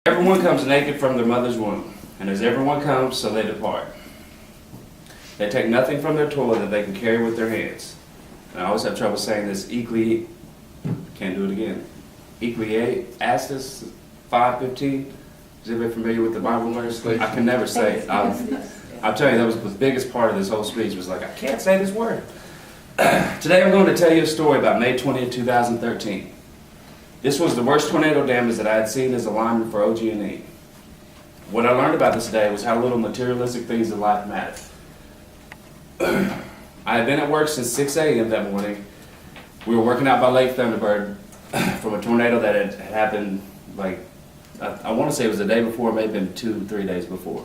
Everyone comes naked from their mother's womb, and as everyone comes, so they depart. They take nothing from their toil that they can carry with their hands. And I always have trouble saying this. Can't do it again. Ecclesiastes 5:15. Is anybody familiar with the Bible verse? I can never say it. I'm telling you, that was the biggest part of this whole speech. Was like, I can't say this word. Today I'm going to tell you a story about May 20th, 2013. This was the worst tornado damage that I had seen as a lineman for OG&E. What I learned about this day was how little materialistic things in life matter. I had been at work since 6 a.m. that morning. We were working out by Lake Thunderbird from a tornado that had happened, I want to say it was the day before, maybe been 2-3 days before.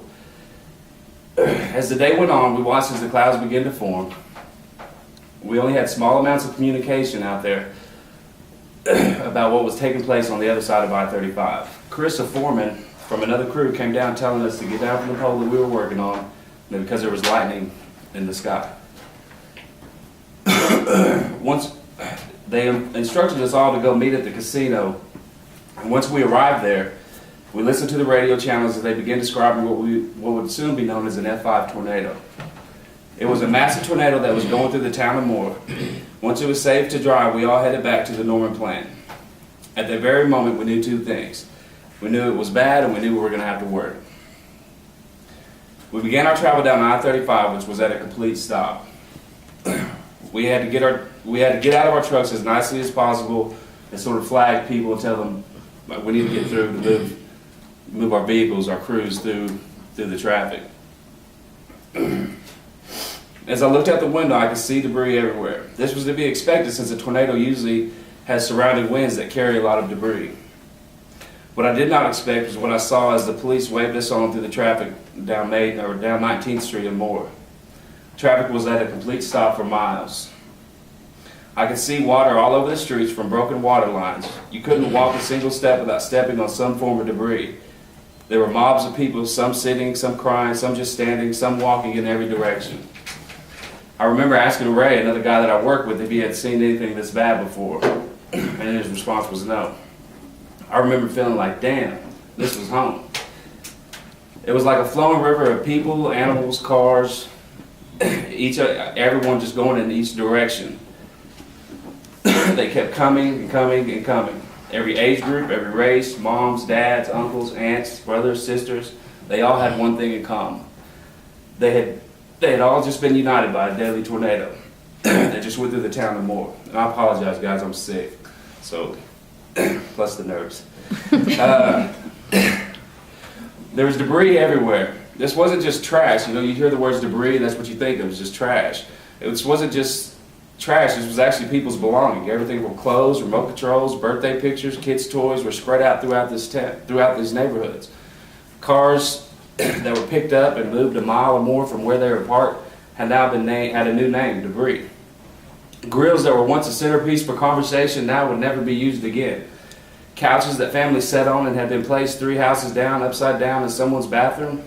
As the day went on, we watched as the clouds began to form. We only had small amounts of communication out there about what was taking place on the other side of I-35. Chris, a foreman from another crew, came down telling us to get down from the pole that we were working on because there was lightning in the sky. Once they instructed us all to go meet at the casino, and once we arrived there, we listened to the radio channels as they began describing what would soon be known as an F5 tornado. It was a massive tornado that was going through the town of Moore. Once it was safe to drive, we all headed back to the Norman plant. At that very moment, we knew two things. We knew it was bad, and we knew we were going to have to work. We began our travel down I-35, which was at a complete stop. We had to get out of our trucks as nicely as possible and sort of flag people and tell them we need to get through to move our vehicles, our crews through the traffic. As I looked out the window, I could see debris everywhere. This was to be expected since a tornado usually has surrounding winds that carry a lot of debris. What I did not expect was what I saw as the police waved us on through the traffic down 19th Street and Moore. Traffic was at a complete stop for miles. I could see water all over the streets from broken water lines. You couldn't walk a single step without stepping on some form of debris. There were mobs of people, some sitting, some crying, some just standing, some walking in every direction. I remember asking Ray, another guy that I work with, if he had seen anything this bad before, and his response was no. I remember feeling like, damn, this was home. It was like a flowing river of people, animals, cars, everyone just going in each direction. They kept coming and coming and coming. Every age group, every race, moms, dads, uncles, aunts, brothers, sisters, they all had one thing in common. They had all just been united by a deadly tornado that just went through the town of Moore. And I apologize, guys, I'm sick. So, plus the nerves. There was debris everywhere. This wasn't just trash. You hear the words debris and that's what you think of, it's just trash. This wasn't just trash, this was actually people's belongings. Everything from clothes, remote controls, birthday pictures, kids' toys were spread out throughout these neighborhoods. Cars that were picked up and moved a mile or more from where they were parked had now had a new name, debris. Grills that were once a centerpiece for conversation now would never be used again. Couches that families sat on and had been placed 3 houses down, upside down in someone's bathroom.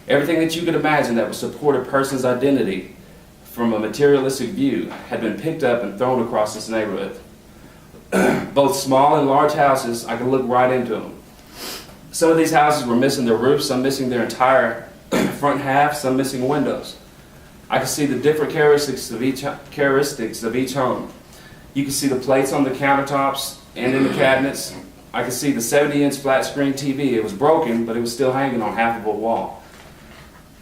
Everything that you could imagine that would support a person's identity from a materialistic view had been picked up and thrown across this neighborhood. Both small and large houses, I could look right into them. Some of these houses were missing their roofs, some missing their entire front half, some missing windows. I could see the different characteristics of each home. You could see the plates on the countertops and in the cabinets. I could see the 70-inch flat screen TV. It was broken, but it was still hanging on half of a wall.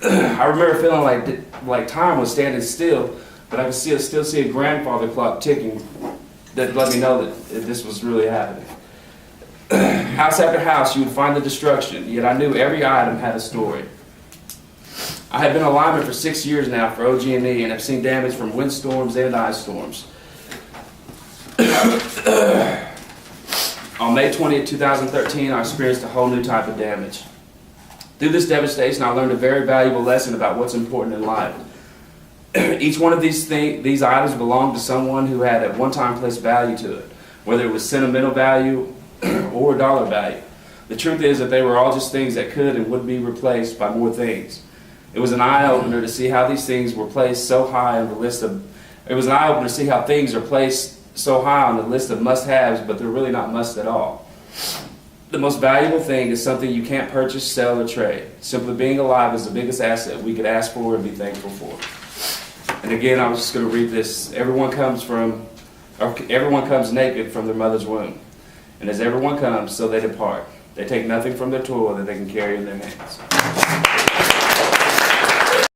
I remember feeling like time was standing still, but I could still see a grandfather clock ticking that let me know that this was really happening. House after house, you would find the destruction, yet I knew every item had a story. I have been a lineman for 6 years now for OG&E and have seen damage from windstorms and ice storms. On May 20th, 2013, I experienced a whole new type of damage. Through this devastation, I learned a very valuable lesson about what's important in life. Each one of these items belonged to someone who had at one time placed value to it, whether it was sentimental value or dollar value. The truth is that they were all just things that could and would be replaced by more things. It was an eye-opener to see how these things were placed so high on the list of. It was an eye-opener to see how things are placed so high on the list of must-haves, but they're really not must at all. the most valuable thing is something you can't purchase, sell, or trade. Simply being alive is the biggest asset we could ask for and be thankful for. And again, I was just going to read this. Everyone comes naked from their mother's womb. And as everyone comes, so they depart. They take nothing from their toil that they can carry in their hands.